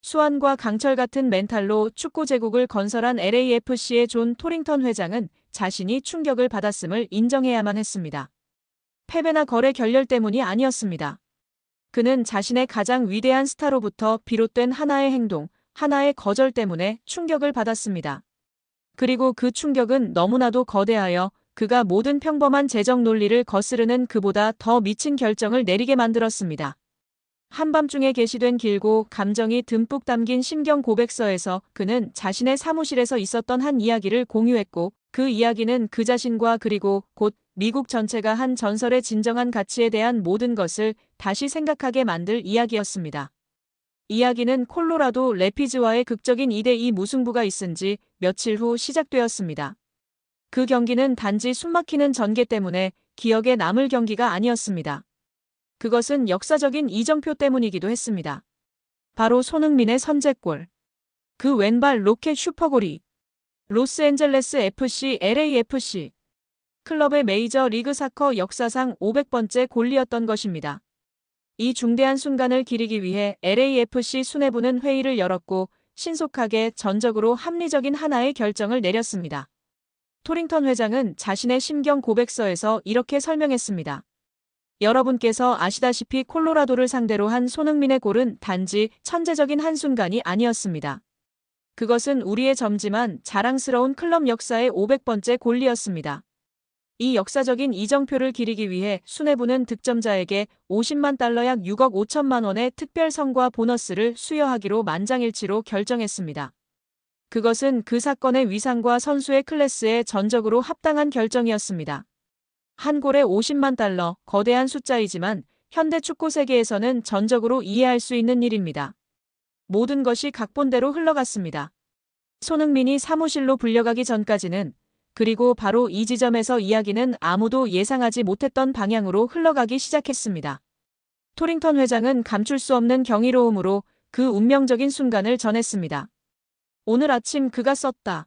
수완과 강철 같은 멘탈로 축구 제국을 건설한 LAFC의 존 토링턴 회장은 자신이 충격을 받았음을 인정해야만 했습니다. 패배나 거래 결렬 때문이 아니었습니다. 그는 자신의 가장 위대한 스타로부터 비롯된 하나의 행동, 하나의 거절 때문에 충격을 받았습니다. 그리고 그 충격은 너무나도 거대하여 그가 모든 평범한 재정 논리를 거스르는 그보다 더 미친 결정을 내리게 만들었습니다. 한밤중에 게시된 길고 감정이 듬뿍 담긴 심경 고백서에서 그는 자신의 사무실에서 있었던 한 이야기를 공유했고, 그 이야기는 그 자신과 그리고 곧 미국 전체가 한 전설의 진정한 가치에 대한 모든 것을 다시 생각하게 만들 이야기였습니다. 이야기는 콜로라도 래피즈와의 극적인 2대2 무승부가 있은 지 며칠 후 시작되었습니다. 그 경기는 단지 숨막히는 전개 때문에 기억에 남을 경기가 아니었습니다. 그것은 역사적인 이정표 때문이기도 했습니다. 바로 손흥민의 선제골. 그 왼발 로켓 슈퍼골이 로스앤젤레스 FC LAFC 클럽의 메이저 리그 사커 역사상 500번째 골이었던 것입니다. 이 중대한 순간을 기리기 위해 LAFC 수뇌부는 회의를 열었고 신속하게 전적으로 합리적인 하나의 결정을 내렸습니다. 토링턴 회장은 자신의 심경 고백서에서 이렇게 설명했습니다. 여러분께서 아시다시피 콜로라도를 상대로 한 손흥민의 골은 단지 천재적인 한순간이 아니었습니다. 그것은 우리의 젊지만 자랑스러운 클럽 역사의 500번째 골이었습니다. 이 역사적인 이정표를 기리기 위해 수뇌부는 득점자에게 50만 달러 약 6억 5천만 원의 특별 성과 보너스를 수여하기로 만장일치로 결정했습니다. 그것은 그 사건의 위상과 선수의 클래스에 전적으로 합당한 결정이었습니다. 한 골에 50만 달러, 거대한 숫자이지만 현대 축구 세계에서는 전적으로 이해할 수 있는 일입니다. 모든 것이 각본대로 흘러갔습니다. 손흥민이 사무실로 불려가기 전까지는, 그리고 바로 이 지점에서 이야기는 아무도 예상하지 못했던 방향으로 흘러가기 시작했습니다. 토링턴 회장은 감출 수 없는 경이로움으로 그 운명적인 순간을 전했습니다. 오늘 아침 그가 썼다.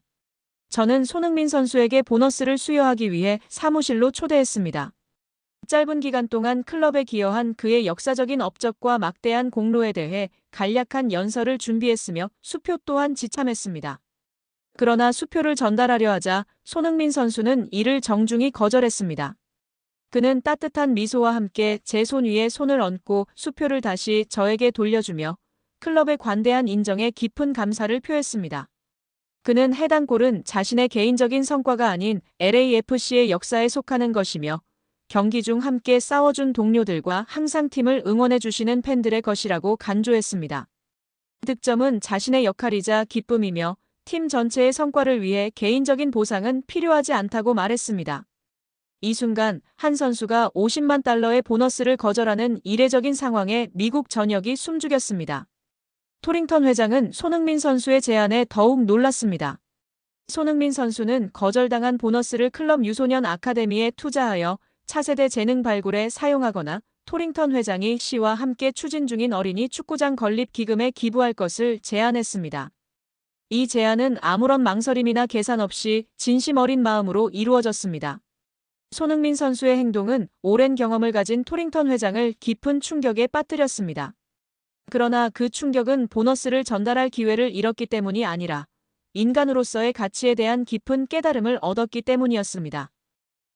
저는 손흥민 선수에게 보너스를 수여하기 위해 사무실로 초대했습니다. 짧은 기간 동안 클럽에 기여한 그의 역사적인 업적과 막대한 공로에 대해 간략한 연설을 준비했으며 수표 또한 지참했습니다. 그러나 수표를 전달하려 하자 손흥민 선수는 이를 정중히 거절했습니다. 그는 따뜻한 미소와 함께 제 손 위에 손을 얹고 수표를 다시 저에게 돌려주며 클럽의 관대한 인정에 깊은 감사를 표했습니다. 그는 해당 골은 자신의 개인적인 성과가 아닌 LAFC의 역사에 속하는 것이며 경기 중 함께 싸워준 동료들과 항상 팀을 응원해주시는 팬들의 것이라고 간주했습니다. 득점은 자신의 역할이자 기쁨이며 팀 전체의 성과를 위해 개인적인 보상은 필요하지 않다고 말했습니다. 이 순간 한 선수가 50만 달러의 보너스를 거절하는 이례적인 상황에 미국 전역이 숨죽였습니다. 토링턴 회장은 손흥민 선수의 제안에 더욱 놀랐습니다. 손흥민 선수는 거절당한 보너스를 클럽 유소년 아카데미에 투자하여 차세대 재능 발굴에 사용하거나 토링턴 회장이 시와 함께 추진 중인 어린이 축구장 건립 기금에 기부할 것을 제안했습니다. 이 제안은 아무런 망설임이나 계산 없이 진심 어린 마음으로 이루어졌습니다. 손흥민 선수의 행동은 오랜 경험을 가진 토링턴 회장을 깊은 충격에 빠뜨렸습니다. 그러나 그 충격은 보너스를 전달할 기회를 잃었기 때문이 아니라 인간으로서의 가치에 대한 깊은 깨달음을 얻었기 때문이었습니다.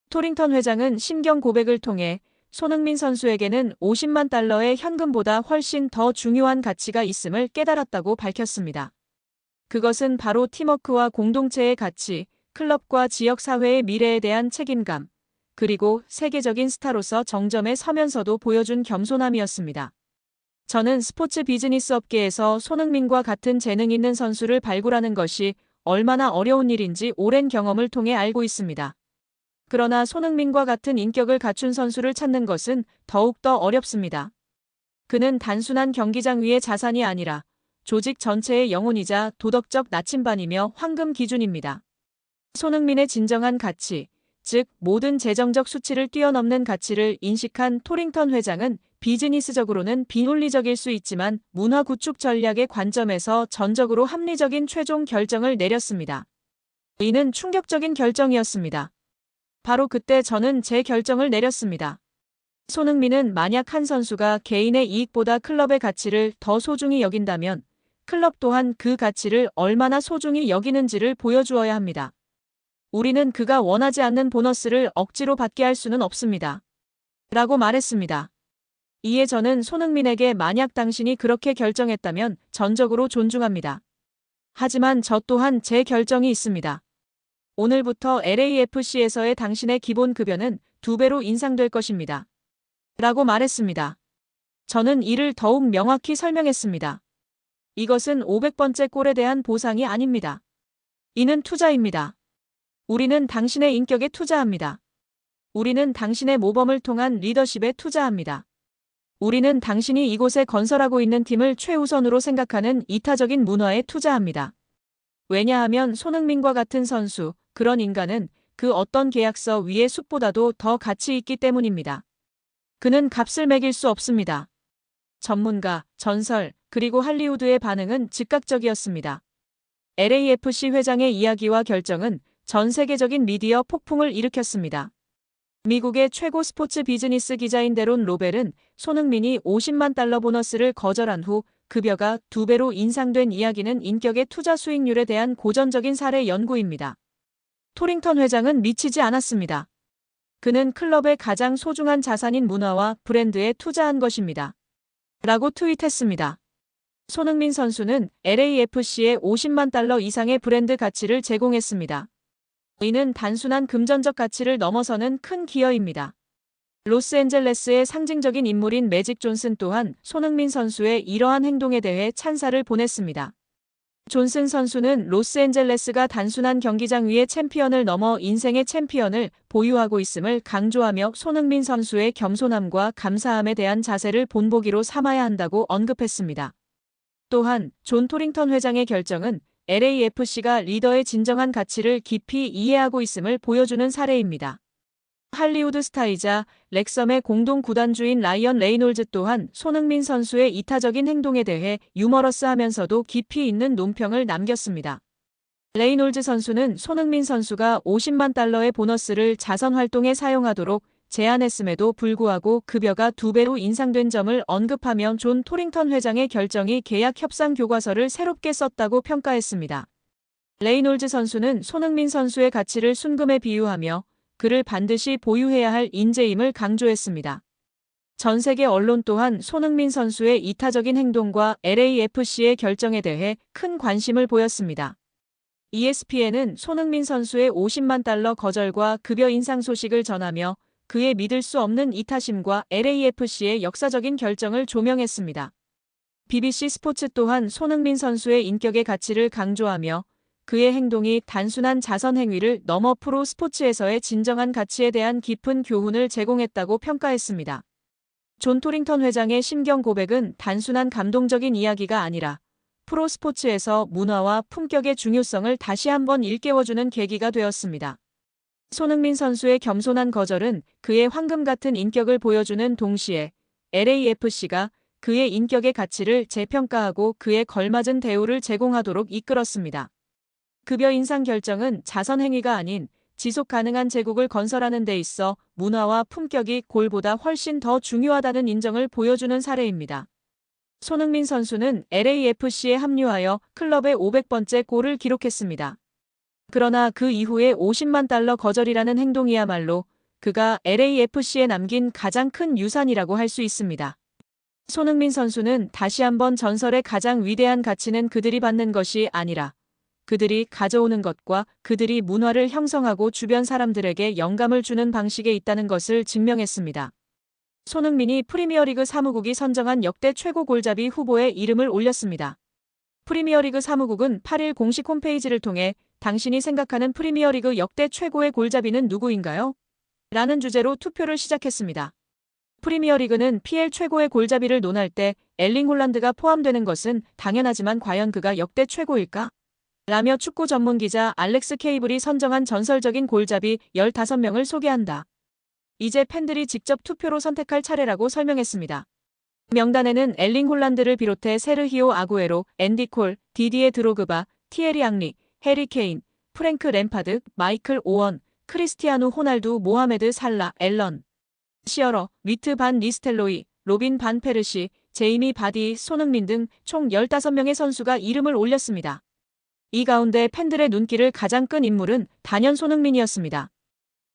토링턴 회장은 심경 고백을 통해 손흥민 선수에게는 50만 달러의 현금보다 훨씬 더 중요한 가치가 있음을 깨달았다고 밝혔습니다. 그것은 바로 팀워크와 공동체의 가치, 클럽과 지역사회의 미래에 대한 책임감, 그리고 세계적인 스타로서 정점에 서면서도 보여준 겸손함이었습니다. 저는 스포츠 비즈니스 업계에서 손흥민과 같은 재능 있는 선수를 발굴하는 것이 얼마나 어려운 일인지 오랜 경험을 통해 알고 있습니다. 그러나 손흥민과 같은 인격을 갖춘 선수를 찾는 것은 더욱더 어렵습니다. 그는 단순한 경기장 위의 자산이 아니라 조직 전체의 영혼이자 도덕적 나침반이며 황금 기준입니다. 손흥민의 진정한 가치, 즉 모든 재정적 수치를 뛰어넘는 가치를 인식한 토링턴 회장은 비즈니스적으로는 비논리적일 수 있지만 문화 구축 전략의 관점에서 전적으로 합리적인 최종 결정을 내렸습니다. 이는 충격적인 결정이었습니다. 바로 그때 저는 제 결정을 내렸습니다. 손흥민은 만약 한 선수가 개인의 이익보다 클럽의 가치를 더 소중히 여긴다면 클럽 또한 그 가치를 얼마나 소중히 여기는지를 보여주어야 합니다. 우리는 그가 원하지 않는 보너스를 억지로 받게 할 수는 없습니다. 라고 말했습니다. 이에 저는 손흥민에게 만약 당신이 그렇게 결정했다면 전적으로 존중합니다. 하지만 저 또한 제 결정이 있습니다. 오늘부터 LAFC에서의 당신의 기본 급여는 2배로 인상될 것입니다. 라고 말했습니다. 저는 이를 더욱 명확히 설명했습니다. 이것은 500번째 골에 대한 보상이 아닙니다. 이는 투자입니다. 우리는 당신의 인격에 투자합니다. 우리는 당신의 모범을 통한 리더십에 투자합니다. 우리는 당신이 이곳에 건설하고 있는 팀을 최우선으로 생각하는 이타적인 문화에 투자합니다. 왜냐하면 손흥민과 같은 선수, 그런 인간은 그 어떤 계약서 위의 숲보다도 더 가치 있기 때문입니다. 그는 값을 매길 수 없습니다. 전문가, 전설, 그리고 할리우드의 반응은 즉각적이었습니다. LAFC 회장의 이야기와 결정은 전 세계적인 미디어 폭풍을 일으켰습니다. 미국의 최고 스포츠 비즈니스 기자인 데론 로벨은 손흥민이 50만 달러 보너스를 거절한 후 급여가 2배로 인상된 이야기는 인격의 투자 수익률에 대한 고전적인 사례 연구입니다. 토링턴 회장은 미치지 않았습니다. 그는 클럽의 가장 소중한 자산인 문화와 브랜드에 투자한 것입니다. 라고 트윗했습니다. 손흥민 선수는 LAFC에 50만 달러 이상의 브랜드 가치를 제공했습니다. 이는 단순한 금전적 가치를 넘어서는 큰 기여입니다. 로스앤젤레스의 상징적인 인물인 매직 존슨 또한 손흥민 선수의 이러한 행동에 대해 찬사를 보냈습니다. 존슨 선수는 로스앤젤레스가 단순한 경기장 위의 챔피언을 넘어 인생의 챔피언을 보유하고 있음을 강조하며 손흥민 선수의 겸손함과 감사함에 대한 자세를 본보기로 삼아야 한다고 언급했습니다. 또한 존 토링턴 회장의 결정은 LAFC가 리더의 진정한 가치를 깊이 이해하고 있음을 보여주는 사례입니다. 할리우드 스타이자 렉섬의 공동 구단주인 라이언 레이놀즈 또한 손흥민 선수의 이타적인 행동에 대해 유머러스하면서도 깊이 있는 논평을 남겼습니다. 레이놀즈 선수는 손흥민 선수가 50만 달러의 보너스를 자선 활동에 사용하도록 제안했음에도 불구하고 급여가 2배로 인상된 점을 언급하며 존 토링턴 회장의 결정이 계약 협상 교과서를 새롭게 썼다고 평가했습니다. 레이놀즈 선수는 손흥민 선수의 가치를 순금에 비유하며 그를 반드시 보유해야 할 인재임을 강조했습니다. 전 세계 언론 또한 손흥민 선수의 이타적인 행동과 LAFC의 결정에 대해 큰 관심을 보였습니다. ESPN은 손흥민 선수의 50만 달러 거절과 급여 인상 소식을 전하며 그의 믿을 수 없는 이타심과 LAFC의 역사적인 결정을 조명했습니다. BBC 스포츠 또한 손흥민 선수의 인격의 가치를 강조하며 그의 행동이 단순한 자선 행위를 넘어 프로 스포츠에서의 진정한 가치에 대한 깊은 교훈을 제공했다고 평가했습니다. 존 토링턴 회장의 심경 고백은 단순한 감동적인 이야기가 아니라 프로 스포츠에서 문화와 품격의 중요성을 다시 한번 일깨워주는 계기가 되었습니다. 손흥민 선수의 겸손한 거절은 그의 황금 같은 인격을 보여주는 동시에 LAFC가 그의 인격의 가치를 재평가하고 그에 걸맞은 대우를 제공하도록 이끌었습니다. 급여 인상 결정은 자선 행위가 아닌 지속 가능한 제국을 건설하는 데 있어 문화와 품격이 골보다 훨씬 더 중요하다는 인정을 보여주는 사례입니다. 손흥민 선수는 LAFC에 합류하여 클럽의 500번째 골을 기록했습니다. 그러나 그 이후에 50만 달러 거절이라는 행동이야말로 그가 LAFC에 남긴 가장 큰 유산이라고 할 수 있습니다. 손흥민 선수는 다시 한번 전설의 가장 위대한 가치는 그들이 받는 것이 아니라 그들이 가져오는 것과 그들이 문화를 형성하고 주변 사람들에게 영감을 주는 방식에 있다는 것을 증명했습니다. 손흥민이 프리미어리그 사무국이 선정한 역대 최고 골잡이 후보에 이름을 올렸습니다. 프리미어리그 사무국은 8일 공식 홈페이지를 통해 당신이 생각하는 프리미어리그 역대 최고의 골잡이는 누구인가요? 라는 주제로 투표를 시작했습니다. 프리미어리그는 PL 최고의 골잡이를 논할 때 엘링 홀란드가 포함되는 것은 당연하지만 과연 그가 역대 최고일까? 라며 축구 전문 기자 알렉스 케이블이 선정한 전설적인 골잡이 15명을 소개한다. 이제 팬들이 직접 투표로 선택할 차례라고 설명했습니다. 명단에는 엘링 홀란드를 비롯해 세르히오 아구에로, 앤디 콜, 디디에 드로그바, 티에리 앙리, 해리 케인, 프랭크 램파드, 마이클 오원, 크리스티아누 호날두, 모하메드 살라, 앨런 시어러, 위트 반 니스텔로이, 로빈 반 페르시, 제이미 바디, 손흥민 등 총 15명의 선수가 이름을 올렸습니다. 이 가운데 팬들의 눈길을 가장 끈 인물은 단연 손흥민이었습니다.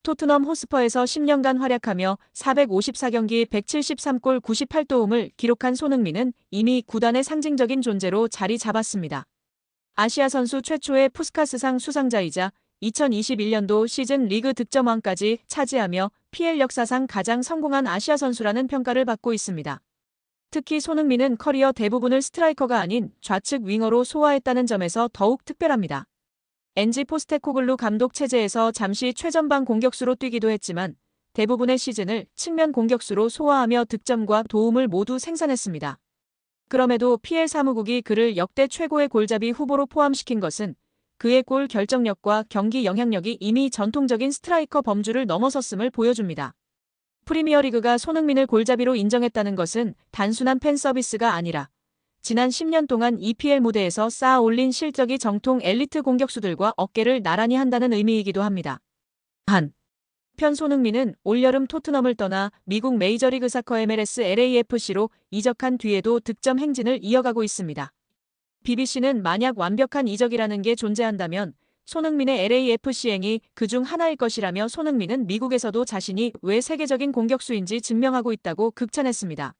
토트넘 호스퍼에서 10년간 활약하며 454경기 173골 98도움을 기록한 손흥민은 이미 구단의 상징적인 존재로 자리 잡았습니다. 아시아 선수 최초의 푸스카스상 수상자이자 2021년도 시즌 리그 득점왕까지 차지하며 PL 역사상 가장 성공한 아시아 선수라는 평가를 받고 있습니다. 특히 손흥민은 커리어 대부분을 스트라이커가 아닌 좌측 윙어로 소화했다는 점에서 더욱 특별합니다. 엔지 포스테코글루 감독 체제에서 잠시 최전방 공격수로 뛰기도 했지만 대부분의 시즌을 측면 공격수로 소화하며 득점과 도움을 모두 생산했습니다. 그럼에도 PL 사무국이 그를 역대 최고의 골잡이 후보로 포함시킨 것은 그의 골 결정력과 경기 영향력이 이미 전통적인 스트라이커 범주를 넘어섰음을 보여줍니다. 프리미어리그가 손흥민을 골잡이로 인정했다는 것은 단순한 팬 서비스가 아니라 지난 10년 동안 EPL 무대에서 쌓아 올린 실적이 정통 엘리트 공격수들과 어깨를 나란히 한다는 의미이기도 합니다. 한편 손흥민은 올여름 토트넘을 떠나 미국 메이저리그 사커 MLS LAFC로 이적한 뒤에도 득점 행진을 이어가고 있습니다. BBC는 만약 완벽한 이적이라는 게 존재한다면 손흥민의 LAFC행이 그중 하나일 것이라며 손흥민은 미국에서도 자신이 왜 세계적인 공격수인지 증명하고 있다고 극찬했습니다.